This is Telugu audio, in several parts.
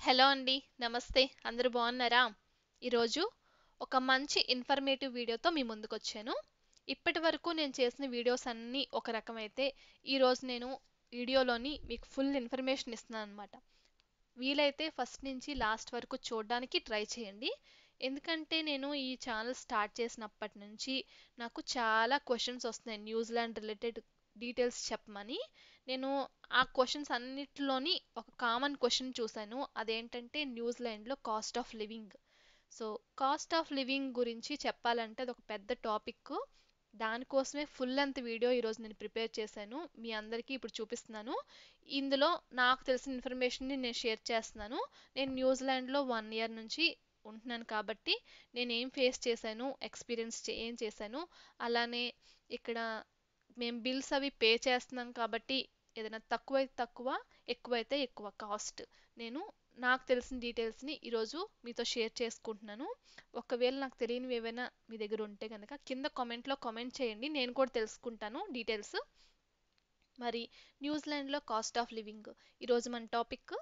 హలో అండి. నమస్తే. అందరూ బాగున్నారా? ఈరోజు ఒక మంచి ఇన్ఫర్మేటివ్ వీడియోతో మీ ముందుకొచ్చాను. ఇప్పటి వరకు నేను చేసిన వీడియోస్ అన్నీ ఒక రకమైతే, ఈరోజు నేను వీడియోలోని మీకు ఫుల్ ఇన్ఫర్మేషన్ ఇస్తున్నాను అనమాట. వీలైతే ఫస్ట్ నుంచి లాస్ట్ వరకు చూడడానికి ట్రై చేయండి. ఎందుకంటే నేను ఈ ఛానల్ స్టార్ట్ చేసినప్పటి నుంచి నాకు చాలా క్వశ్చన్స్ వస్తున్నాయి న్యూజిలాండ్ రిలేటెడ్ డీటెయిల్స్ చెప్పమని. నేను ఆ క్వశ్చన్స్ అన్నిటిలోని ఒక కామన్ క్వశ్చన్ చూశాను. అదేంటంటే న్యూజిలాండ్లో cost of living. So cost of living గురించి చెప్పాలంటే అది ఒక పెద్ద టాపిక్. దానికోసమే ఫుల్ లెంత్ వీడియో ఈరోజు నేను ప్రిపేర్ చేశాను. మీ అందరికీ ఇప్పుడు చూపిస్తున్నాను. ఇందులో నాకు తెలిసిన ఇన్ఫర్మేషన్ని నేను షేర్ చేస్తున్నాను. నేను న్యూజిలాండ్లో 1 ఇయర్ నుంచి ఉంటున్నాను కాబట్టి నేను ఏం ఫేస్ చేశాను, ఎక్స్పీరియన్స్ ఏం చేశాను, అలానే ఇక్కడ మేము బిల్స్ అవి పే చేస్తున్నాం కాబట్టి ఏదైనా తక్కువైతే తక్కువ, ఎక్కువైతే ఎక్కువ కాస్ట్. నేను నాకు తెలిసిన డీటెయిల్స్ని ఈరోజు మీతో షేర్ చేసుకుంటున్నాను. ఒకవేళ నాకు తెలియనివి ఏవైనా మీ దగ్గర ఉంటే కనుక కింద కామెంట్లో కామెంట్ చేయండి, నేను కూడా తెలుసుకుంటాను డీటెయిల్స్. మరి న్యూజిలాండ్లో కాస్ట్ ఆఫ్ లివింగ్ ఈరోజు మన టాపిక్.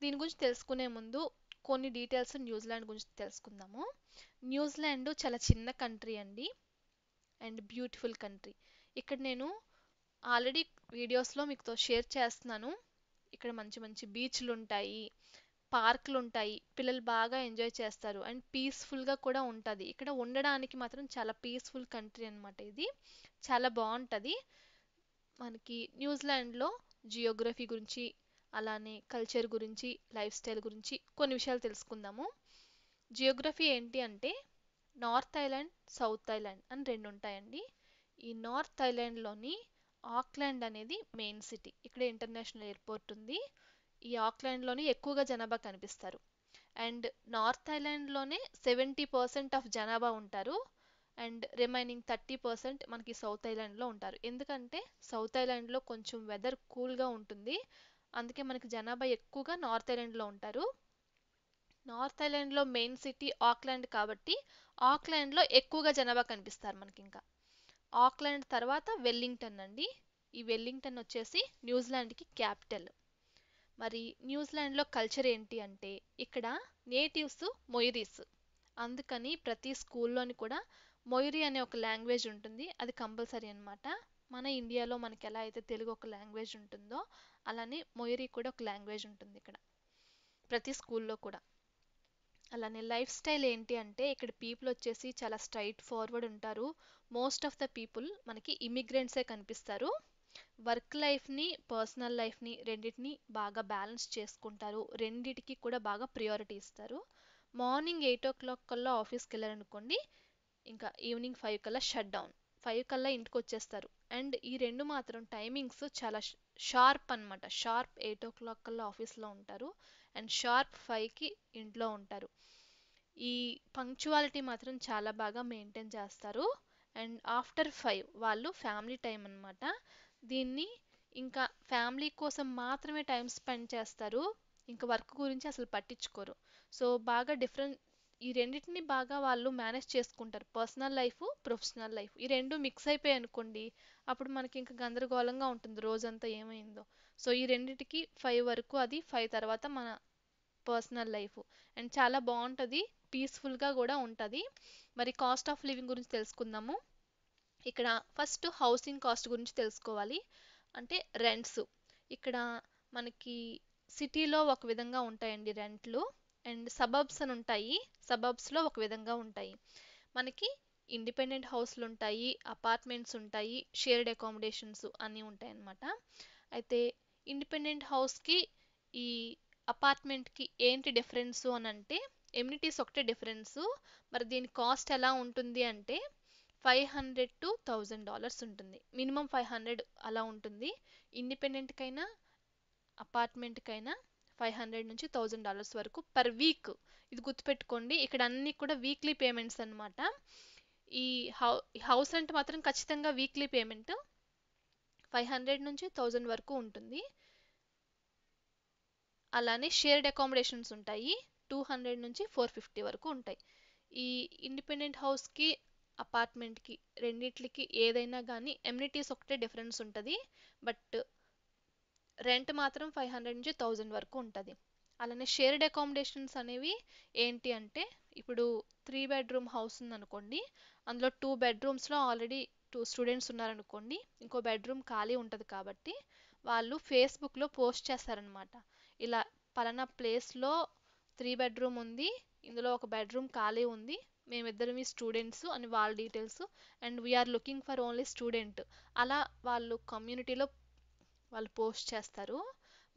దీని గురించి తెలుసుకునే ముందు కొన్ని డీటెయిల్స్ న్యూజిలాండ్ గురించి తెలుసుకుందాము. న్యూజిలాండ్ చాలా చిన్న కంట్రీ అండి, అండ్ బ్యూటిఫుల్ కంట్రీ. ఇక్కడ నేను ఆల్రెడీ వీడియోస్లో మీతో షేర్ చేస్తున్నాను. ఇక్కడ మంచి మంచి బీచ్లు ఉంటాయి, పార్కులు ఉంటాయి, పిల్లలు బాగా ఎంజాయ్ చేస్తారు, అండ్ పీస్ఫుల్గా కూడా ఉంటుంది. ఇక్కడ ఉండడానికి మాత్రం చాలా పీస్ఫుల్ కంట్రీ అనమాట. ఇది చాలా బాగుంటుంది. మనకి న్యూజిలాండ్లో జియోగ్రఫీ గురించి, అలానే కల్చర్ గురించి, లైఫ్ స్టైల్ గురించి కొన్ని విషయాలు తెలుసుకుందాము. జియోగ్రఫీ ఏంటి అంటే నార్త్ ఐలాండ్, సౌత్ ఐలాండ్ అని రెండు ఉంటాయండి. ఈ నార్త్ ఐలాండ్లోని ఆక్లాండ్ అనేది మెయిన్ సిటీ. ఇక్కడ ఇంటర్నేషనల్ ఎయిర్పోర్ట్ ఉంది. ఈ ఆక్లాండ్లోని ఎక్కువగా జనాభా కనిపిస్తారు. అండ్ నార్త్ ఐలాండ్లోనే 70% ఆఫ్ జనాభా ఉంటారు. అండ్ రిమైనింగ్ 30% మనకి సౌత్ ఐలాండ్లో ఉంటారు. ఎందుకంటే సౌత్ ఐలాండ్లో కొంచెం వెదర్ కూల్గా ఉంటుంది. అందుకే మనకి జనాభా ఎక్కువగా నార్త్ ఐలాండ్లో ఉంటారు. నార్త్ ఐలాండ్లో మెయిన్ సిటీ ఆక్లాండ్ కాబట్టి ఆక్లాండ్లో ఎక్కువగా జనాభా కనిపిస్తారు మనకి. ఇంకా ఆక్లాండ్ తర్వాత వెల్లింగ్టన్ అండి. ఈ వెల్లింగ్టన్ వచ్చేసి న్యూజిలాండ్కి క్యాపిటల్. మరి న్యూజిలాండ్లో కల్చర్ ఏంటి అంటే ఇక్కడ నేటివ్స్ మొయిరీస్. అందుకని ప్రతి స్కూల్లోని కూడా మొయిరీ అనే ఒక లాంగ్వేజ్ ఉంటుంది. అది కంపల్సరీ అనమాట. మన ఇండియాలో మనకి ఎలా అయితే తెలుగు ఒక లాంగ్వేజ్ ఉంటుందో అలానే మొయిరీ కూడా ఒక లాంగ్వేజ్ ఉంటుంది ఇక్కడ ప్రతి స్కూల్లో కూడా. అలానే లైఫ్ స్టైల్ ఏంటి అంటే ఇక్కడ పీపుల్ వచ్చేసి చాలా స్ట్రైట్ ఫార్వర్డ్ ఉంటారు. మోస్ట్ ఆఫ్ ద పీపుల్ మనకి ఇమిగ్రెంట్సే కనిపిస్తారు. వర్క్ లైఫ్ని, పర్సనల్ లైఫ్ని రెండింటిని బాగా బ్యాలెన్స్ చేసుకుంటారు. రెండిటికి కూడా బాగా ప్రియారిటీ ఇస్తారు. మార్నింగ్ 8 o'clock కల్లా ఆఫీస్కి వెళ్ళారనుకోండి, ఇంకా ఈవినింగ్ 5 కల్లా షట్ డౌన్. 5 కల్లా ఇంటికి వచ్చేస్తారు. అండ్ ఈ రెండు మాత్రం టైమింగ్స్ చాలా షార్ప్ అనమాట. షార్ప్ 8 o'clock కల్లా ఆఫీస్లో ఉంటారు, అండ్ షార్ప్ 5కి ఇంట్లో ఉంటారు. ఈ పంక్చువాలిటీ మాత్రం చాలా బాగా మెయింటైన్ చేస్తారు. అండ్ ఆఫ్టర్ 5 వాళ్ళు ఫ్యామిలీ టైం అనమాట. దీన్ని ఇంకా ఫ్యామిలీ కోసం మాత్రమే టైం స్పెండ్ చేస్తారు. ఇంకా వర్క్ గురించి అసలు పట్టించుకోరు. సో బాగా డిఫరెంట్. ఈ రెండింటిని బాగా వాళ్ళు మేనేజ్ చేసుకుంటారు. పర్సనల్ లైఫ్, ప్రొఫెషనల్ లైఫ్ ఈ రెండు మిక్స్ అయిపోయాయి అనుకోండి, అప్పుడు మనకి ఇంకా గందరగోళంగా ఉంటుంది రోజంతా ఏమైందో. సో ఈ రెండిటికి 5 వరకు, అది 5 తర్వాత మన పర్సనల్ లైఫ్. అండ్ చాలా బాగుంటుంది, పీస్ఫుల్గా కూడా ఉంటుంది. మరి కాస్ట్ ఆఫ్ లివింగ్ గురించి తెలుసుకుందాము. ఇక్కడ ఫస్ట్ హౌసింగ్ కాస్ట్ గురించి తెలుసుకోవాలి. అంటే రెంట్స్. ఇక్కడ మనకి సిటీలో ఒక విధంగా ఉంటాయండి రెంట్లు, అండ్ సబర్బ్స్ అని ఉంటాయి. సబర్బ్స్లో ఒక విధంగా ఉంటాయి. మనకి ఇండిపెండెంట్ హౌస్లు ఉంటాయి, అపార్ట్మెంట్స్ ఉంటాయి, షేర్డ్ అకామిడేషన్స్ అన్నీ ఉంటాయి అన్నమాట. అయితే ఇండిపెండెంట్ హౌస్కి ఈ అపార్ట్మెంట్కి ఏంటి డిఫరెన్స్ అని అంటే ఎమ్యూనిటీస్ ఒకటే డిఫరెన్స్. మరి దీని కాస్ట్ ఎలా ఉంటుంది అంటే $500 to $1000 ఉంటుంది. మినిమం 500 అలా ఉంటుంది. ఇండిపెండెంట్కైనా అపార్ట్మెంట్కైనా 500 నుంచి $1000 వరకు పర్ వీక్. ఇది గుర్తుపెట్టుకోండి. ఇక్కడ అన్నీ కూడా వీక్లీ పేమెంట్స్ అనమాట. ఈ హౌస్ రెంట్ మాత్రం ఖచ్చితంగా వీక్లీ పేమెంట్ 500 నుంచి 1000 వరకు ఉంటుంది. అలానే షేర్డ్ అకామిడేషన్స్ ఉంటాయి, 200 నుంచి 450 వరకు ఉంటాయి. ఈ ఇండిపెండెంట్ హౌస్కి, అపార్ట్మెంట్కి రెండిట్లకి ఏదైనా కానీ ఎమ్యూనిటీస్ ఒకటే డిఫరెన్స్ ఉంటుంది. బట్ రెంట్ మాత్రం 500 నుంచి 1000 వరకు ఉంటుంది. అలానే షేర్డ్ అకామిడేషన్స్ అనేవి ఏంటి అంటే, ఇప్పుడు 3 బెడ్రూమ్ హౌస్ ఉందనుకోండి, అందులో 2 బెడ్రూమ్స్లో ఆల్రెడీ 2 స్టూడెంట్స్ ఉన్నారనుకోండి, ఇంకో బెడ్రూమ్ ఖాళీ ఉంటుంది కాబట్టి వాళ్ళు ఫేస్బుక్లో పోస్ట్ చేస్తారనమాట. ఇలా పలానా ప్లేస్లో 3 బెడ్రూమ్ ఉంది, ఇందులో ఒక బెడ్రూమ్ ఖాళీ ఉంది, మేమిద్దరం స్టూడెంట్స్ అని వాళ్ళ details, and we are looking for only student, అలా వాళ్ళు కమ్యూనిటీలో వాళ్ళు పోస్ట్ చేస్తారు.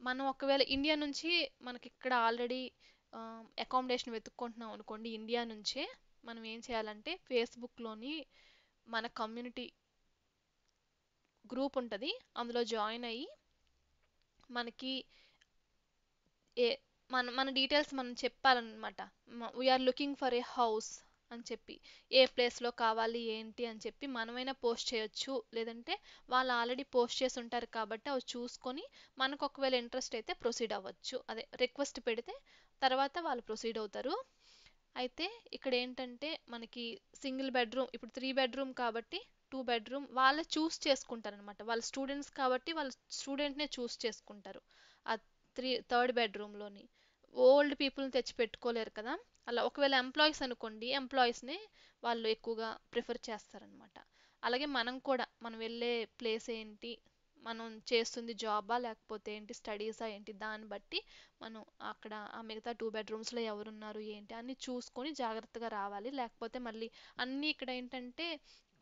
మనం ఒకవేళ ఇండియా నుంచి మనకి ఇక్కడ ఆల్రెడీ అకామిడేషన్ వెతుక్కుంటున్నాం అనుకోండి, ఇండియా నుంచే మనం ఏం చేయాలంటే ఫేస్బుక్లోని మన కమ్యూనిటీ గ్రూప్ ఉంటుంది, అందులో జాయిన్ అయ్యి మనకి ఏ మన మన డీటెయిల్స్ మనం చెప్పాలన్నమాట. We're looking for a house అని చెప్పి, ఏ ప్లేస్లో కావాలి ఏంటి అని చెప్పి మనమైనా పోస్ట్ చేయొచ్చు, లేదంటే వాళ్ళు ఆల్రెడీ పోస్ట్ చేసి ఉంటారు కాబట్టి అవి చూసుకొని మనకు ఒకవేళ ఇంట్రెస్ట్ అయితే ప్రొసీడ్ అవ్వచ్చు. అదే రిక్వెస్ట్ పెడితే తర్వాత వాళ్ళు ప్రొసీడ్ అవుతారు. అయితే ఇక్కడ ఏంటంటే మనకి సింగిల్ బెడ్రూమ్, ఇప్పుడు 3 బెడ్రూమ్ కాబట్టి 2 బెడ్రూమ్ వాళ్ళే చూస్ చేసుకుంటారు అనమాట. వాళ్ళ స్టూడెంట్స్ కాబట్టి వాళ్ళు స్టూడెంట్నే చూస్ చేసుకుంటారు. ఆ థర్డ్ బెడ్రూమ్లోని ఓల్డ్ పీపుల్ని తెచ్చి పెట్టుకోలేరు కదా. అలా ఒకవేళ ఎంప్లాయీస్ అనుకోండి, ఎంప్లాయీస్ని వాళ్ళు ఎక్కువగా ప్రిఫర్ చేస్తారనమాట. అలాగే మనం కూడా మనం వెళ్ళే ప్లేస్ ఏంటి, మనం చేస్తుంది జాబా లేకపోతే ఏంటి స్టడీసా ఏంటి, దాన్ని బట్టి మనం అక్కడ ఆ మిగతా 2 బెడ్రూమ్స్లో ఎవరున్నారు ఏంటి అన్ని చూసుకొని జాగ్రత్తగా రావాలి. లేకపోతే మళ్ళీ అన్నీ ఇక్కడ ఏంటంటే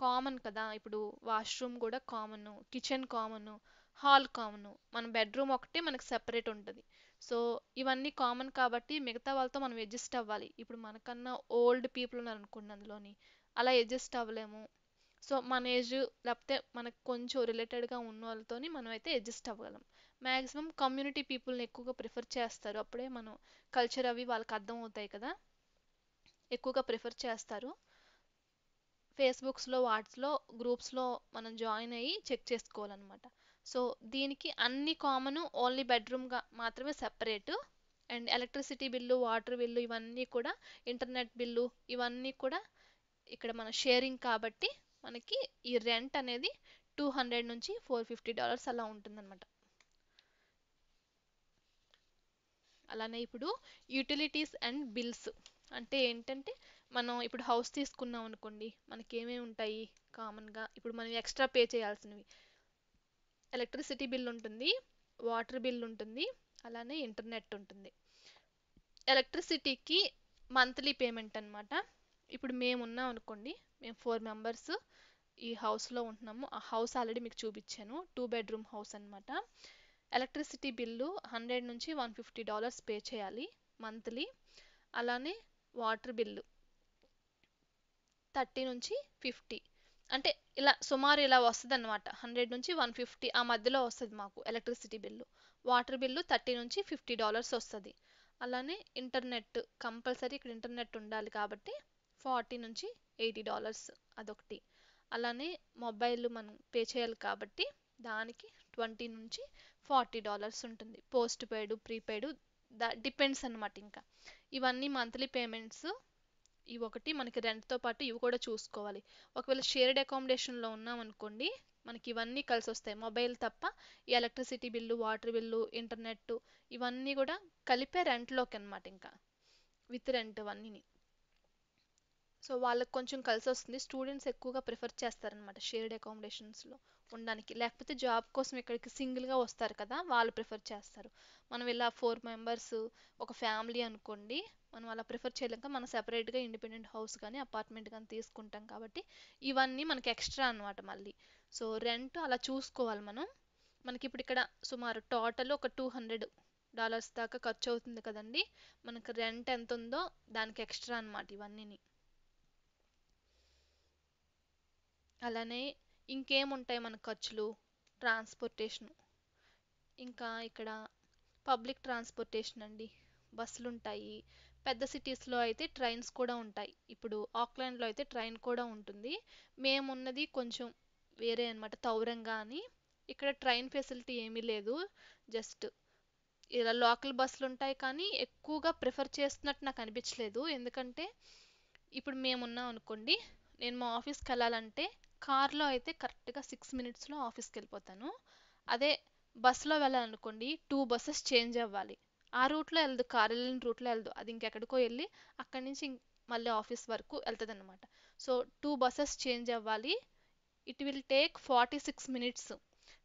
కామన్ కదా, ఇప్పుడు వాష్రూమ్ కూడా common, kitchen common, hall common, మన బెడ్రూమ్ ఒకటే మనకు సెపరేట్ ఉంటుంది. సో ఇవన్నీ కామన్ కాబట్టి మిగతా వాళ్ళతో మనం అడ్జస్ట్ అవ్వాలి. ఇప్పుడు మనకన్నా ఓల్డ్ పీపుల్ ఉన్నారు అనుకోండి అందులోని, అలా అడ్జస్ట్ అవ్వలేము. సో మన ఏజ్ లేకపోతే మనకు కొంచెం రిలేటెడ్గా ఉన్న వాళ్ళతోని మనం అయితే అడ్జస్ట్ అవ్వగలం. మ్యాక్సిమం కమ్యూనిటీ పీపుల్ని ఎక్కువగా ప్రిఫర్ చేస్తారు, అప్పుడే మనం కల్చర్ అవి వాళ్ళకి అర్థం అవుతాయి కదా, ఎక్కువగా ప్రిఫర్ చేస్తారు. ఫేస్బుక్స్లో వాట్స్లో గ్రూప్స్లో మనం జాయిన్ అయ్యి చెక్ చేసుకోవాలన్నమాట. సో దీనికి అన్ని కామన్, ఓన్లీ బెడ్రూమ్గా మాత్రమే separate. And electricity bill, water bill ఇవన్నీ కూడా, ఇంటర్నెట్ బిల్లు ఇవన్నీ కూడా ఇక్కడ మన షేరింగ్ కాబట్టి మనకి ఈ రెంట్ అనేది $200 నుంచి $450 అలా ఉంటుందన్నమాట. అలానే ఇప్పుడు యూటిలిటీస్ అండ్ బిల్స్ అంటే ఏంటంటే, మనం ఇప్పుడు హౌస్ తీసుకున్నాం అనుకోండి, మనకి ఏమేమి ఉంటాయి కామన్గా, ఇప్పుడు మనం ఎక్స్ట్రా పే చేయాల్సినవి ఎలక్ట్రిసిటీ బిల్ ఉంటుంది, వాటర్ బిల్ ఉంటుంది, అలానే ఇంటర్నెట్ ఉంటుంది. ఎలక్ట్రిసిటీకి మంత్లీ పేమెంట్ అనమాట. ఇప్పుడు మేము ఉన్నాం అనుకోండి, మేము 4 మెంబర్స్ ఈ హౌస్లో ఉంటున్నాము. ఆ హౌస్ ఆల్రెడీ మీకు చూపించాను, 2 బెడ్రూమ్ హౌస్ అనమాట. ఎలక్ట్రిసిటీ బిల్లు $100 నుంచి $150 పే చేయాలి మంత్లీ. అలానే వాటర్ బిల్లు 30 నుంచి 50, అంటే ఇలా సుమారు ఇలా వస్తుంది అనమాట. 100 నుంచి 150 ఆ మధ్యలో వస్తుంది మాకు ఎలక్ట్రిసిటీ బిల్లు. వాటర్ బిల్లు $30 నుంచి $50 వస్తుంది. అలానే ఇంటర్నెట్ కంపల్సరీ, ఇక్కడ ఇంటర్నెట్ ఉండాలి కాబట్టి $40 నుంచి $80 అదొకటి. అలానే మొబైల్ మనం పే చేయాలి కాబట్టి దానికి $20 నుంచి $40 ఉంటుంది. పోస్ట్ పెయిడ్, ప్రీపెయిడ్ డిపెండ్స్ అనమాట. ఇంకా ఇవన్నీ మంత్లీ పేమెంట్స్. ఇవి ఒకటి మనకి రెంట్తో పాటు ఇవి కూడా చూసుకోవాలి. ఒకవేళ షేర్డ్ అకామిడేషన్లో ఉన్నాం అనుకోండి, మనకి ఇవన్నీ కలిసి వస్తాయి, మొబైల్ తప్ప ఈ electricity bill, water bill, internet ఇవన్నీ కూడా కలిపే రెంట్లోకి అనమాట, ఇంకా విత్ రెంట్ అవన్నీ. సో వాళ్ళకి కొంచెం కలిసి వస్తుంది. స్టూడెంట్స్ ఎక్కువగా ప్రిఫర్ చేస్తారనమాట షేర్డ్ అకామిడేషన్స్లో ఉండడానికి, లేకపోతే జాబ్ కోసం ఇక్కడికి సింగిల్గా వస్తారు కదా, వాళ్ళు ప్రిఫర్ చేస్తారు. మనం ఇలా 4 మెంబర్స్ ఒక ఫ్యామిలీ అనుకోండి, మనం అలా ప్రిఫర్ చేయలేక మనం సెపరేట్గా ఇండిపెండెంట్ హౌస్ కానీ అపార్ట్మెంట్ కానీ తీసుకుంటాం కాబట్టి ఇవన్నీ మనకి ఎక్స్ట్రా అనమాట మళ్ళీ. సో రెంట్ అలా చూసుకోవాలి మనం. మనకి ఇప్పుడు ఇక్కడ సుమారు టోటల్ ఒక $200 దాకా ఖర్చు అవుతుంది కదండి. మనకు రెంట్ ఎంత ఉందో దానికి ఎక్స్ట్రా అనమాట ఇవన్నీ. అలానే ఇంకేముంటాయి మన ఖర్చులు, ట్రాన్స్పోర్టేషన్, ఇంకా ఇక్కడ పబ్లిక్ ట్రాన్స్పోర్టేషన్ అండి, బస్సులు ఉంటాయి. పెద్ద సిటీస్లో అయితే ట్రైన్స్ కూడా ఉంటాయి. ఇప్పుడు ఆక్లాండ్లో అయితే ట్రైన్ కూడా ఉంటుంది. మేమున్నది కొంచెం వేరే అనమాట, తౌరంగా అని. ఇక్కడ ట్రైన్ ఫెసిలిటీ ఏమీ లేదు, జస్ట్ ఇలా లోకల్ బస్సులు ఉంటాయి. కానీ ఎక్కువగా ప్రిఫర్ చేస్తున్నట్టు నాకు అనిపించలేదు, ఎందుకంటే ఇప్పుడు మేమున్నాం అనుకోండి, నేను మా ఆఫీస్కి వెళ్ళాలంటే కార్లో అయితే కరెక్ట్గా 6 మినిట్స్లో ఆఫీస్కి వెళ్ళిపోతాను. అదే బస్సులో వెళ్ళాలనుకోండి 2 బస్సెస్ చేంజ్ అవ్వాలి. ఆ రూట్లో వెళ్ళదు, కార్ వెళ్ళిన రూట్లో వెళ్ళదు, అది ఇంకెక్కడికో వెళ్ళి అక్కడి నుంచి మళ్ళీ ఆఫీస్ వరకు వెళ్తుంది అనమాట. సో 2 బస్సెస్ చేంజ్ అవ్వాలి. It will take 46 minutes.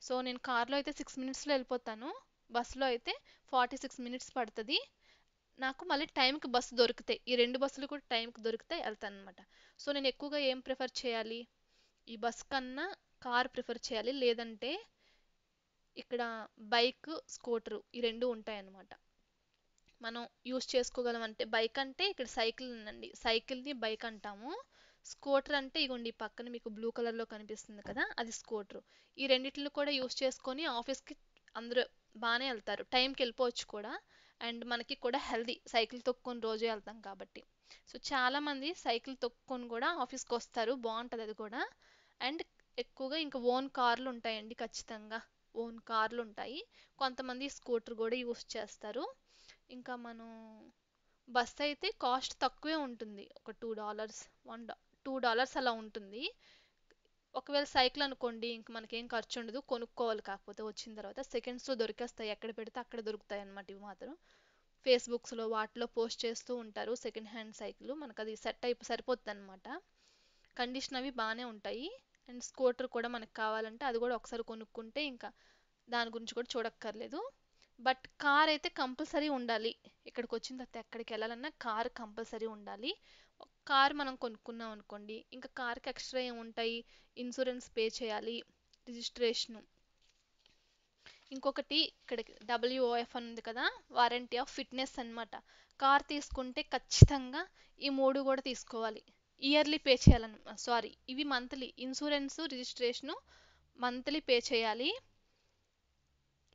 So నేను కార్లో అయితే 6 మినిట్స్లో వెళ్ళిపోతాను, బస్సులో అయితే 46 మినిట్స్ పడుతుంది. నాకు మళ్ళీ టైంకి బస్సు దొరుకుతాయి, ఈ 2 బస్సులు కూడా టైంకి దొరికితే వెళ్తాను అనమాట. సో నేను ఎక్కువగా ఏం ప్రిఫర్ చేయాలి, ఈ బస్ కన్నా కార్ ప్రిఫర్ చేయాలి, లేదంటే ఇక్కడ బైక్ స్కూటరు ఈ రెండు ఉంటాయన్నమాట. మనం యూస్ చేసుకోగలం అంటే బైక్ అంటే ఇక్కడ సైకిల్ ఉందండి, సైకిల్ని బైక్ అంటాము. స్కూటర్ అంటే ఇగోండి ఈ పక్కన మీకు బ్లూ కలర్లో కనిపిస్తుంది కదా, అది స్కూటర్. ఈ రెండిటిని కూడా యూస్ చేసుకొని ఆఫీస్కి అందరూ బాగానే వెళ్తారు, టైంకి వెళ్ళిపోవచ్చు కూడా. అండ్ మనకి కూడా హెల్దీ, సైకిల్ తొక్కుని రోజే వెళ్తాం కాబట్టి. సో చాలామంది సైకిల్ తొక్కుని కూడా ఆఫీస్కి వస్తారు, బాగుంటుంది అది కూడా. అండ్ ఎక్కువగా ఇంకా ఓన్ కార్లు ఉంటాయండి, ఖచ్చితంగా ఓన్ కార్లు ఉంటాయి. కొంతమంది స్కూటర్ కూడా యూస్ చేస్తారు. ఇంకా మనం బస్ అయితే కాస్ట్ తక్కువే ఉంటుంది, ఒక $2, $2 అలా ఉంటుంది. ఒకవేళ సైకిల్ అనుకోండి ఇంక మనకేం ఖర్చు ఉండదు, కొనుక్కోవాలి, కాకపోతే వచ్చిన తర్వాత సెకండ్స్లో దొరికేస్తాయి, ఎక్కడ పెడితే అక్కడ దొరుకుతాయి అన్నమాట. ఇవి మాత్రం ఫేస్బుక్స్లో వాటిలో పోస్ట్ చేస్తూ ఉంటారు సెకండ్ హ్యాండ్ సైకిల్, మనకు అది సెట్ అయిపో సరిపోతుంది అనమాట. కండిషన్ అవి బాగానే ఉంటాయి. అండ్ స్కూటర్ కూడా మనకు కావాలంటే అది కూడా ఒకసారి కొనుక్కుంటే ఇంకా దాని గురించి కూడా చూడక్కర్లేదు. బట్ కార్ అయితే కంపల్సరీ ఉండాలి, ఇక్కడికి వచ్చిన తర్వాత ఎక్కడికి వెళ్ళాలన్నా కార్ కంపల్సరీ ఉండాలి. కార్ మనం కొనుక్కున్నాం అనుకోండి, ఇంకా కార్కి ఎక్స్ట్రా ఏముంటాయి, ఇన్సూరెన్స్ పే చేయాలి, రిజిస్ట్రేషను, ఇంకొకటి ఇక్కడ WOF అని ఉంది కదా, వారంటీ ఆఫ్ ఫిట్నెస్ అన్నమాట. కార్ తీసుకుంటే ఖచ్చితంగా ఈ మూడు కూడా తీసుకోవాలి, ఇయర్లీ పే చేయాలన్న, సారీ ఇవి monthly, insurance registration monthly pay చేయాలి.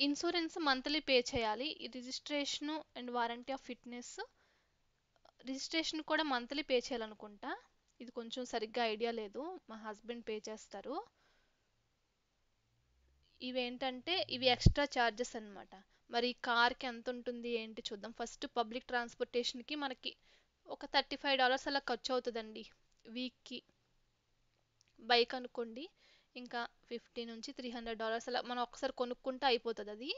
ఇన్సూరెన్స్ మంత్లీ పే చేయాలి, ఈ registration and warranty of fitness, registration కూడా మంత్లీ పే చేయాలనుకుంటా. ఇది కొంచెం సరిగ్గా ఐడియా లేదు, మా హస్బెండ్ పే చేస్తారు. ఇవేంటంటే ఇవి ఎక్స్ట్రా ఛార్జెస్ అన్నమాట. మరి కార్కి ఎంత ఉంటుంది ఏంటి చూద్దాం. ఫస్ట్ పబ్లిక్ ట్రాన్స్పోర్టేషన్కి మనకి ఒక $35 అలా ఖర్చు అవుతుందండి వీక్కి. బైక్ అనుకోండి ఇంకా $50 నుంచి $300 అలా మనం ఒకసారి కొనుక్కుంటే అయిపోతుంది అది.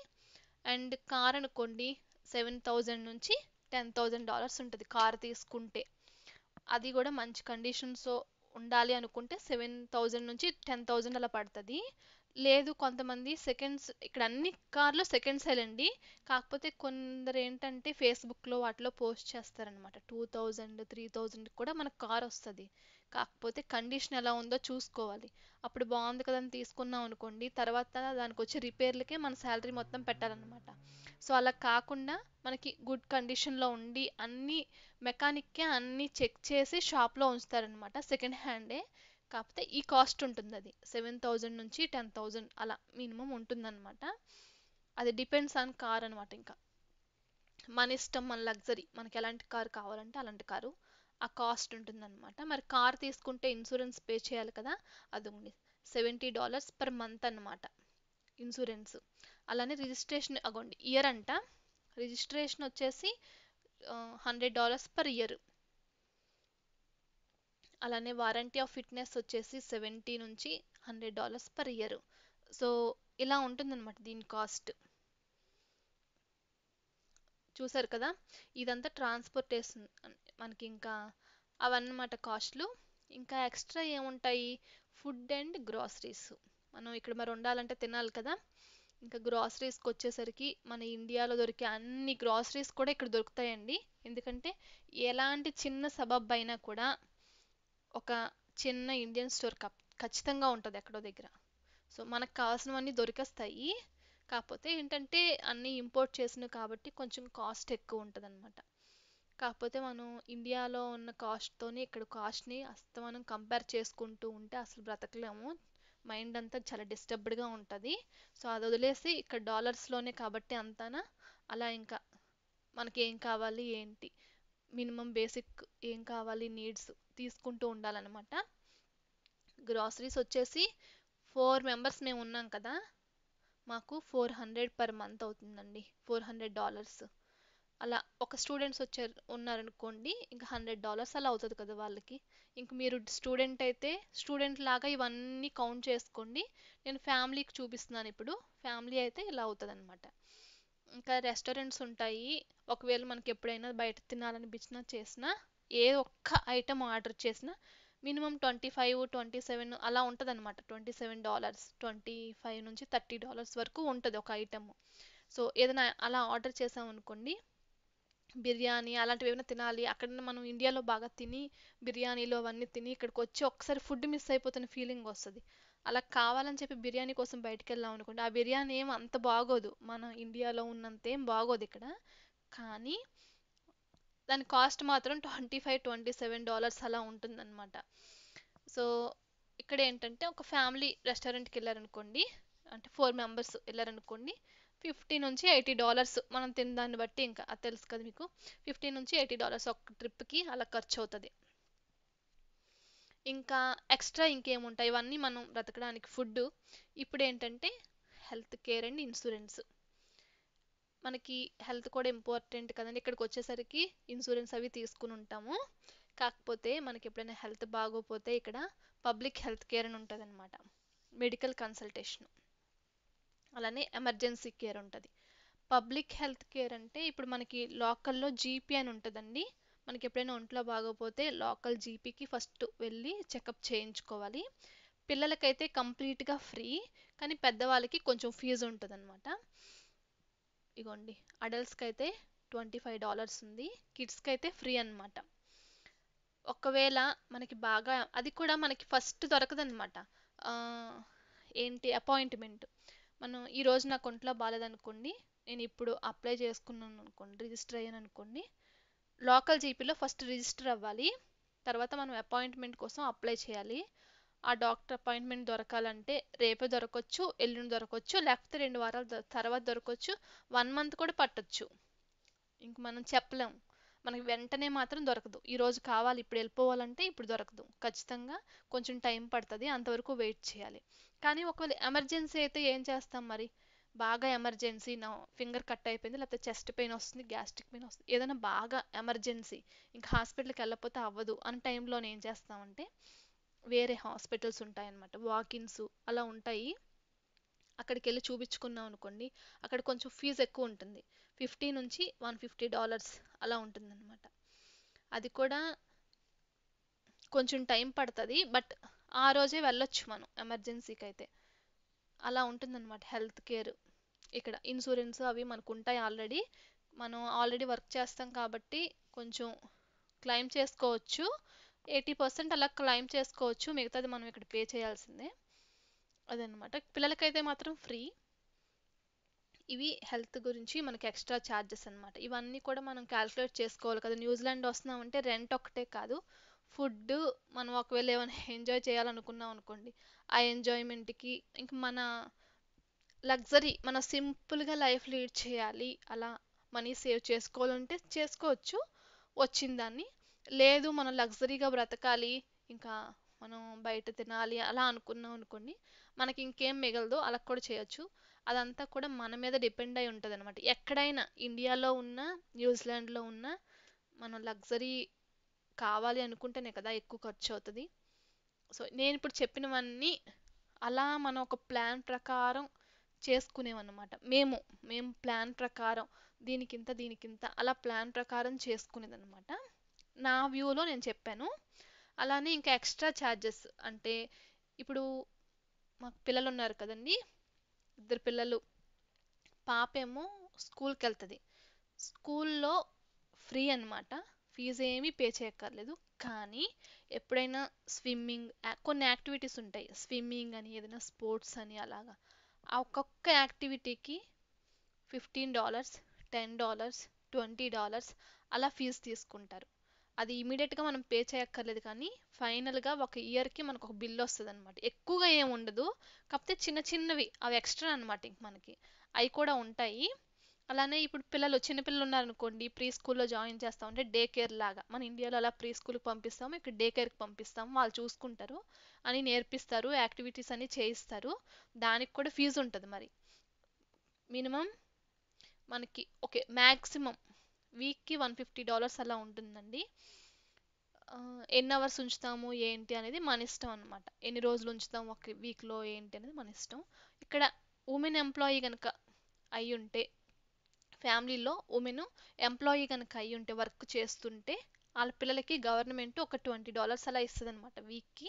అండ్ కార్ అనుకోండి 7,000 నుంచి $10,000 ఉంటుంది కార్ తీసుకుంటే. అది కూడా మంచి కండిషన్స్లో ఉండాలి అనుకుంటే 7,000 నుంచి 10,000 అలా పడుతుంది. లేదు కొంతమంది సెకండ్స్, ఇక్కడ అన్ని కార్లు సెకండ్స్ అండి, కాకపోతే కొందరు ఏంటంటే ఫేస్బుక్లో వాటిలో పోస్ట్ చేస్తారనమాట, 2,000 3,000 కూడా మనకు కార్ వస్తుంది. కాకపోతే కండిషన్ ఎలా ఉందో చూసుకోవాలి. అప్పుడు బాగుంది కదని తీసుకున్నాం అనుకోండి, తర్వాత దానికి వచ్చే రిపేర్లకే మన శాలరీ మొత్తం పెట్టాలన్నమాట. సో అలా కాకుండా మనకి గుడ్ కండిషన్లో ఉండి అన్ని మెకానిక్కే అన్నీ చెక్ చేసి షాప్లో ఉంచుతారనమాట, సెకండ్ హ్యాండే. కాకపోతే ఈ కాస్ట్ ఉంటుంది, అది 7,000 నుంచి 10,000 అలా మినిమం ఉంటుందన్నమాట. అది డిపెండ్స్ ఆన్ కార్ అనమాట. ఇంకా మన ఇష్టం, మన లగ్జరీ, మనకి ఎలాంటి కార్ కావాలంటే అలాంటి కారు, ఆ కాస్ట్ ఉంటుందన్నమాట. మరి కార్ తీసుకుంటే ఇన్సూరెన్స్ పే చేయాలి కదా, అది ఉంది $70 per month అన్నమాట ఇన్సూరెన్స్. అలానే రిజిస్ట్రేషన్ అగోండి ఇయర్ అంట, రిజిస్ట్రేషన్ వచ్చేసి $100 per year. అలానే వారంటీ ఆఫ్ ఫిట్నెస్ వచ్చేసి 70 నుంచి $100 per year. సో ఇలా ఉంటుందన్నమాట దీని కాస్ట్. చూసారు కదా, ఇదంతా ట్రాన్స్పోర్టేషన్ మనకి. ఇంకా అవన్నమాట కాస్ట్లు. ఇంకా ఎక్స్ట్రా ఏముంటాయి, ఫుడ్ అండ్ గ్రాసరీస్. మనం ఇక్కడ మరి ఉండాలంటే తినాలి కదా. ఇంకా గ్రాసరీస్కి వచ్చేసరికి మన ఇండియాలో దొరికే అన్ని గ్రాసరీస్ కూడా ఇక్కడ దొరుకుతాయండి. ఎందుకంటే ఎలాంటి చిన్న సబబ్ అయినా కూడా ఒక చిన్న ఇండియన్ స్టోర్ ఖచ్చితంగా ఉంటుంది ఎక్కడో దగ్గర. సో మనకు కావాల్సినవన్నీ దొరికేస్తాయి. కాకపోతే ఏంటంటే అన్నీ ఇంపోర్ట్ చేసినవి కాబట్టి కొంచెం కాస్ట్ ఎక్కువ ఉంటుంది అనమాట. కాకపోతే మనం ఇండియాలో ఉన్న కాస్ట్తోని ఇక్కడ కాస్ట్ని మనం కంపేర్ చేసుకుంటూ ఉంటే అసలు బ్రతకలేము, మైండ్ అంతా చాలా డిస్టర్బ్డ్గా ఉంటుంది. సో అది వదిలేసి ఇక్కడ డాలర్స్లోనే కాబట్టి అంతానా అలా ఇంకా మనకి ఏం కావాలి ఏంటి, మినిమం బేసిక్ ఏం కావాలి నీడ్స్ తీసుకుంటూ ఉండాలన్నమాట. గ్రాసరీస్ వచ్చేసి 4 మెంబర్స్ మేము ఉన్నాం కదా, మాకు $400 per month అవుతుందండి, $400. అలా ఒక స్టూడెంట్స్ ఉన్నారనుకోండి ఇంకా $100 అలా అవుతుంది కదా వాళ్ళకి. ఇంక మీరు స్టూడెంట్ అయితే స్టూడెంట్ లాగా ఇవన్నీ కౌంట్ చేసుకోండి. నేను ఫ్యామిలీకి చూపిస్తున్నాను ఇప్పుడు, ఫ్యామిలీ అయితే ఇలా అవుతుంది అనమాట. ఇంకా రెస్టారెంట్స్ ఉంటాయి. ఒకవేళ మనకి ఎప్పుడైనా బయట తినాలనిపించినా చేసినా ఏ ఒక్క ఐటెం ఆర్డర్ చేసినా మినిమం 25-27 అలా ఉంటుంది అనమాట. $27, 25 నుంచి $30 వరకు ఉంటుంది ఒక ఐటమ్. సో ఏదైనా అలా ఆర్డర్ చేసాం అనుకోండి, బిర్యానీ అలాంటివి ఏమైనా తినాలి అక్కడ మనం ఇండియాలో బాగా తిని బిర్యానీలు అవన్నీ తిని ఇక్కడికి వచ్చి ఒక్కసారి ఫుడ్ మిస్ అయిపోతున్న ఫీలింగ్ వస్తుంది. అలా కావాలని చెప్పి బిర్యానీ కోసం బయటికి వెళ్ళాం అనుకోండి, ఆ బిర్యానీ ఏం అంత బాగోదు, మన ఇండియాలో ఉన్నంత ఏం బాగోదు ఇక్కడ. కానీ దాని కాస్ట్ మాత్రం $25-27 అలా ఉంటుందన్నమాట. సో ఇక్కడ ఏంటంటే ఒక ఫ్యామిలీ రెస్టారెంట్కి వెళ్ళారనుకోండి, అంటే 4 మెంబర్స్ వెళ్ళారనుకోండి, $50 నుంచి $80 మనం తిన్న దాన్ని బట్టి, ఇంకా అది తెలుసు కదా మీకు, $50 నుంచి $80 ఒక ట్రిప్కి అలా ఖర్చు అవుతుంది. ఇంకా ఎక్స్ట్రా ఇంకేముంటాయి, ఇవన్నీ మనం బ్రతకడానికి ఫుడ్. ఇప్పుడు ఏంటంటే హెల్త్ కేర్ అండ్ ఇన్సూరెన్స్. మనకి హెల్త్ కూడా ఇంపార్టెంట్ కదండి. ఇక్కడికి వచ్చేసరికి ఇన్సూరెన్స్ అవి తీసుకుని ఉంటాము. కాకపోతే మనకి ఎప్పుడైనా హెల్త్ బాగోపోతే ఇక్కడ పబ్లిక్ హెల్త్ కేర్ అని ఉంటుంది అనమాట. మెడికల్ కన్సల్టేషన్, అలానే ఎమర్జెన్సీ కేర్ ఉంటుంది. పబ్లిక్ హెల్త్ కేర్ అంటే ఇప్పుడు మనకి లోకల్లో జీపీ అని ఉంటుందండి. మనకి ఎప్పుడైనా ఒంట్లో బాగోపోతే లోకల్ జీపీకి ఫస్ట్ వెళ్ళి చెకప్ చేయించుకోవాలి. పిల్లలకైతే కంప్లీట్గా ఫ్రీ, కానీ పెద్దవాళ్ళకి కొంచెం ఫీజు ఉంటుంది అనమాట. ఇగోండి, అడల్ట్స్కి అయితే $25 ఉంది, కిడ్స్కి అయితే ఫ్రీ అనమాట. ఒకవేళ మనకి బాగా, అది కూడా మనకి ఫస్ట్ దొరకదనమాట. ఆ, ఏంటి అపాయింట్మెంట్, మనం ఈరోజు నాకు ఒంట్లో బాగాలేదనుకోండి, నేను ఇప్పుడు అప్లై చేసుకున్నాను అనుకోండి, రిజిస్టర్ అయ్యాను అనుకోండి, లోకల్ జీపీలో ఫస్ట్ రిజిస్టర్ అవ్వాలి. తర్వాత మనం అపాయింట్మెంట్ కోసం అప్లై చేయాలి. ఆ డాక్టర్ అపాయింట్మెంట్ దొరకాలంటే రేపే దొరకవచ్చు, ఎల్లుండి దొరకవచ్చు, లేకపోతే 2 వారాల తర్వాత దొరకవచ్చు, 1 మంత్ కూడా పట్టొచ్చు. ఇంక మనం చెప్పలేం, మనకి వెంటనే మాత్రం దొరకదు. ఈరోజు కావాలి ఇప్పుడు వెళ్ళిపోవాలంటే ఇప్పుడు దొరకదు, ఖచ్చితంగా కొంచెం టైం పడుతుంది, అంతవరకు వెయిట్ చేయాలి. కానీ ఒకవేళ ఎమర్జెన్సీ అయితే ఏం చేస్తాం మరి, బాగా ఎమర్జెన్సీ, నా ఫింగర్ కట్ అయిపోయింది, లేకపోతే చెస్ట్ పెయిన్ వస్తుంది, గ్యాస్ట్రిక్ పెయిన్ వస్తుంది, ఏదైనా బాగా ఎమర్జెన్సీ, ఇంకా హాస్పిటల్కి వెళ్ళకపోతే అవ్వదు అన్న టైంలో ఏం చేస్తామంటే వేరే హాస్పిటల్స్ ఉంటాయన్నమాట, వాకిన్స్ అలా ఉంటాయి. అక్కడికి వెళ్ళి చూపించుకున్నాం అనుకోండి, అక్కడ కొంచెం ఫీజు ఎక్కువ ఉంటుంది, $50 నుంచి $150 అలా ఉంటుందన్నమాట. అది కూడా కొంచెం టైం పడుతుంది, బట్ ఆ రోజే వెళ్ళొచ్చు మనం ఎమర్జెన్సీకి అయితే. అలా ఉంటుందన్నమాట హెల్త్ కేర్. ఇక్కడ ఇన్సూరెన్స్ అవి మనకు ఉంటాయి ఆల్రెడీ, మనం ఆల్రెడీ వర్క్ చేస్తాం కాబట్టి కొంచెం క్లెయిమ్ చేసుకోవచ్చు. 80% అలా క్లెయిమ్ చేసుకోవచ్చు, మిగతాది మనం ఇక్కడ పే చేయాల్సిందే. అదనమాట. పిల్లలకైతే మాత్రం ఫ్రీ. ఇవి హెల్త్ గురించి మనకి ఎక్స్ట్రా ఛార్జెస్ అనమాట. ఇవన్నీ కూడా మనం క్యాలిక్యులేట్ చేసుకోవాలి కదా. న్యూజిలాండ్ వస్తున్నామంటే రెంట్ ఒకటే కాదు, ఫుడ్, మనం ఒకవేళ ఏమైనా ఎంజాయ్ చేయాలనుకున్నాం అనుకోండి, ఆ ఎంజాయ్మెంట్కి, ఇంక మన లగ్జరీ, మన సింపుల్గా లైఫ్ లీడ్ చేయాలి, అలా మనీ సేవ్ చేసుకోవాలంటే చేసుకోవచ్చు వచ్చిన దాన్ని. లేదు మనం లగ్జరీగా బ్రతకాలి, ఇంకా మనం బయట తినాలి అలా అనుకున్నాం అనుకోండి, మనకి ఇంకేం మిగలదు, అలా కూడా చేయొచ్చు. అదంతా కూడా మన మీద డిపెండ్ అయి ఉంటుంది అనమాట. ఎక్కడైనా ఇండియాలో ఉన్నా న్యూజిలాండ్లో ఉన్నా మనం లగ్జరీ కావాలి అనుకుంటేనే కదా ఎక్కువ ఖర్చు అవుతుంది. సో నేను ఇప్పుడు చెప్పినవన్నీ అలా మనం ఒక ప్లాన్ ప్రకారం చేసుకునేవన్నమాట. మేము ప్లాన్ ప్రకారం దీనికింత దీనికింత అలా ప్లాన్ ప్రకారం చేసుకునేదన్నమాట. నా వ్యూలో నేను చెప్పాను. అలానే ఇంకా ఎక్స్ట్రా ఛార్జెస్ అంటే, ఇప్పుడు మాకు పిల్లలు ఉన్నారు కదండి, 2 పిల్లలు. పాపేమో స్కూల్కి వెళ్తుంది, స్కూల్లో ఫ్రీ అనమాట, ఫీజు ఏమీ పే చేయక్కర్లేదు. కానీ ఎప్పుడైనా స్విమ్మింగ్, కొన్ని యాక్టివిటీస్ ఉంటాయి, స్విమ్మింగ్ అని, ఏదైనా స్పోర్ట్స్ అని, అలాగా ఆ ఒక్కొక్క యాక్టివిటీకి $15, $10, $20 అలా ఫీజు తీసుకుంటారు. అది ఇమీడియట్గా మనం పే చేయక్కర్లేదు, కానీ ఫైనల్గా ఒక ఇయర్కి మనకు ఒక బిల్ వస్తుంది అనమాట. ఎక్కువగా ఏమి ఉండదు, కాకపోతే చిన్న చిన్నవి అవి ఎక్స్ట్రా అనమాట, ఇంక మనకి అవి కూడా ఉంటాయి. అలానే ఇప్పుడు చిన్నపిల్లలు ఉన్నారనుకోండి, ప్రీ స్కూల్లో జాయిన్ చేస్తాం, అంటే డే కేర్ లాగా, మన ఇండియాలో అలా ప్రీ స్కూల్కి పంపిస్తాము, ఇక్కడ డే కేర్కి పంపిస్తాము, వాళ్ళు చూసుకుంటారు, అని నేర్పిస్తారు, యాక్టివిటీస్ అన్ని చేయిస్తారు. దానికి కూడా ఫీజు ఉంటుంది మరి. మినిమం మనకి ఓకే, మ్యాక్సిమం వీక్కి $150 అలా ఉంటుందండి. ఎన్ని అవర్స్ ఉంచుతాము ఏంటి అనేది మన ఇష్టం అనమాట, ఎన్ని రోజులు ఉంచుతాం ఒక వీక్లో ఏంటి అనేది మన ఇష్టం. ఇక్కడ ఉమెన్ ఎంప్లాయీ కనుక అయి ఉంటే ఫ్యామిలీలో ఉమెన్ ఎంప్లాయీ కనుక అయ్యి ఉంటే వర్క్ చేస్తుంటే వాళ్ళ పిల్లలకి గవర్నమెంట్ ఒక $20 అలా ఇస్తుంది అనమాట వీక్కి.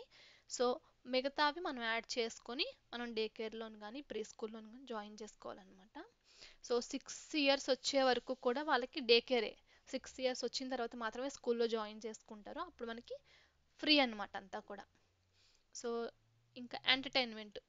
సో మిగతావి మనం యాడ్ చేసుకొని మనం డే కేర్లోని కానీ ప్రీ స్కూల్లోని కానీ జాయిన్ చేసుకోవాలన్నమాట. సో 6 ఇయర్స్ వచ్చే వరకు కూడా వాళ్ళకి డే కేరే. 6 ఇయర్స్ వచ్చిన తర్వాత మాత్రమే స్కూల్లో జాయిన్ చేసుకుంటారు. అప్పుడు మనకి ఫ్రీ అనమాట అంతా కూడా. సో ఇంకా ఎంటర్టైన్మెంట్,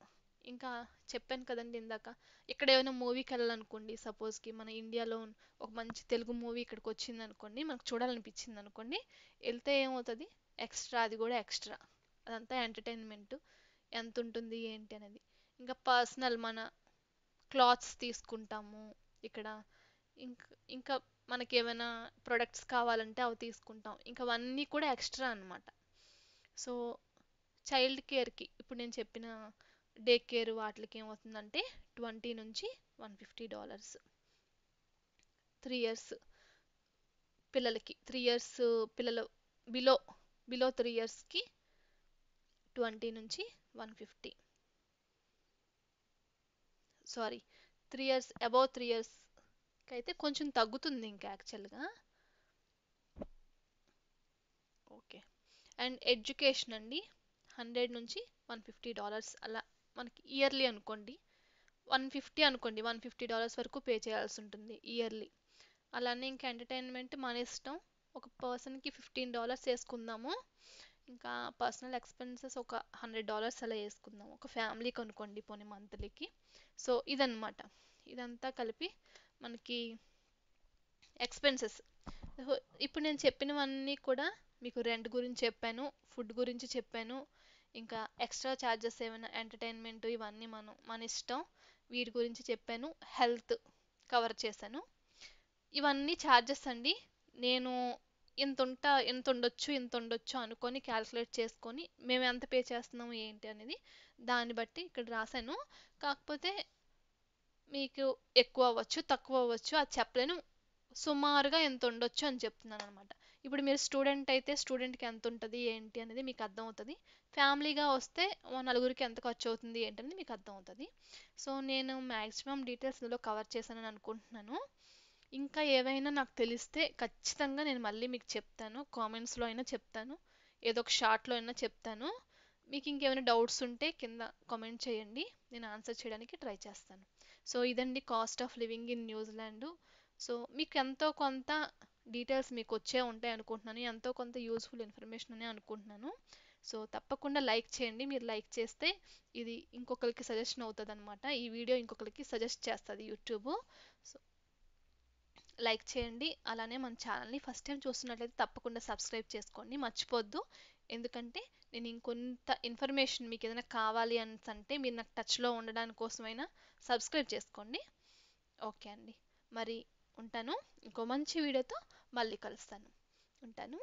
ఇంకా చెప్పాను కదండి ఇందాక, ఇక్కడ ఏమైనా మూవీకి వెళ్ళాలనుకోండి, సపోజ్కి మన ఇండియాలో ఒక మంచి తెలుగు మూవీ ఇక్కడికి వచ్చింది అనుకోండి, మనకు చూడాలనిపించింది అనుకోండి, వెళ్తే ఏమవుతుంది, ఎక్స్ట్రా, అది కూడా ఎక్స్ట్రా. అదంతా ఎంటర్టైన్మెంట్. ఎంత ఉంటుంది ఏంటి అనేది. ఇంకా పర్సనల్ మన క్లాత్స్ తీసుకుంటాము ఇక్కడ. ఇంకా ఇంకా మనకి ఏమైనా ప్రొడక్ట్స్ కావాలంటే అవి తీసుకుంటాం. ఇంకా అవన్నీ కూడా ఎక్స్ట్రా అన్నమాట. సో చైల్డ్ కేర్కి ఇప్పుడు నేను చెప్పిన డే కేర్ వాటికి ఏమవుతుందంటే 20 నుంచి $150. 3 ఇయర్స్ పిల్లలకి, 3 ఇయర్స్ పిల్లలు బిలో బిలో 3 ఇయర్స్కి 20 నుంచి 150. సారీ, 3 ఇయర్స్ అబౌవ్ 3 ఇయర్స్కి అయితే కొంచెం తగ్గుతుంది ఇంకా యాక్చువల్గా. ఓకే. అండ్ ఎడ్యుకేషన్ అండి, 100 నుంచి $150 అలా. మనకి ఇయర్లీ అనుకోండి, 150 అనుకోండి, $150 వరకు పే చేయాల్సి ఉంటుంది ఇయర్లీ. అలానే ఇంకా ఎంటర్టైన్మెంట్ మన ఇష్టం. ఒక పర్సన్కి $15 వేసుకుందాము. ఇంకా పర్సనల్ ఎక్స్పెన్సెస్ ఒక $100 అలా వేసుకుందాం ఒక ఫ్యామిలీకి అనుకోండి, పోనీ మంత్లీకి. సో ఇదన్నమాట, ఇదంతా కలిపి మనకి ఎక్స్పెన్సెస్. ఇప్పుడు నేను చెప్పినవన్నీ కూడా మీకు రెంట్ గురించి చెప్పాను, ఫుడ్ గురించి చెప్పాను, ఇంకా ఎక్స్ట్రా ఛార్జెస్ ఏమైనా ఎంటర్టైన్మెంట్ ఇవన్నీ మన ఇష్టం, వీటి గురించి చెప్పాను. హెల్త్ కవర్ చేశాను. ఇవన్నీ ఛార్జెస్ అండి. నేను ఇంత ఉండొచ్చు అనుకొని క్యాలిక్యులేట్ చేసుకొని మేము ఎంత పే చేస్తున్నాము ఏంటి అనేది దాన్ని బట్టి ఇక్కడ రాశాను. కాకపోతే మీకు ఎక్కువ అవ్వచ్చు, తక్కువ అవ్వచ్చు, అది చెప్పలేను. సుమారుగా ఎంత ఉండొచ్చు అని చెప్తున్నాను అనమాట. ఇప్పుడు మీరు స్టూడెంట్ అయితే స్టూడెంట్కి ఎంత ఉంటుంది ఏంటి అనేది మీకు అర్థమవుతుంది. ఫ్యామిలీగా వస్తే నలుగురికి ఎంత ఖర్చు అవుతుంది ఏంటి అనేది మీకు అర్థమవుతుంది. సో నేను మ్యాక్సిమం డీటెయిల్స్ ఇందులో కవర్ చేశానని అనుకుంటున్నాను. ఇంకా ఏవైనా నాకు తెలిస్తే ఖచ్చితంగా నేను మళ్ళీ మీకు చెప్తాను. కామెంట్స్లో అయినా చెప్తాను, ఏదో ఒక షార్ట్లో అయినా చెప్తాను. మీకు ఇంకేమైనా డౌట్స్ ఉంటే కింద కామెంట్ చేయండి, నేను ఆన్సర్ చేయడానికి ట్రై చేస్తాను. సో ఇదండి cost of living in New Zealand. So మీకు ఎంతో కొంత డీటెయిల్స్ మీకు వచ్చే ఉంటాయి అనుకుంటున్నాను, ఎంతో కొంత యూస్ఫుల్ ఇన్ఫర్మేషన్ అని అనుకుంటున్నాను. సో తప్పకుండా లైక్ చేయండి. మీరు లైక్ చేస్తే ఇది ఇంకొకరికి సజెషన్ అవుతుంది అనమాట. ఈ వీడియో ఇంకొకరికి సజెస్ట్ చేస్తుంది యూట్యూబ్. సో లైక్ చేయండి. అలానే మన ఛానల్ని ఫస్ట్ టైం చూస్తున్నట్లయితే తప్పకుండా సబ్స్క్రైబ్ చేసుకోండి, మర్చిపోద్దు. ఎందుకంటే నేను ఇంకొంత ఇన్ఫర్మేషన్ మీకు ఏదైనా కావాలి అని అంటే మీరు నాకు టచ్లో ఉండడానికి కోసమైనా సబ్స్క్రైబ్ చేసుకోండి. ఓకే అండి, మరి ఉంటాను. ఇంకో మంచి వీడియోతో మళ్ళీ కలుస్తాను. ఉంటాను.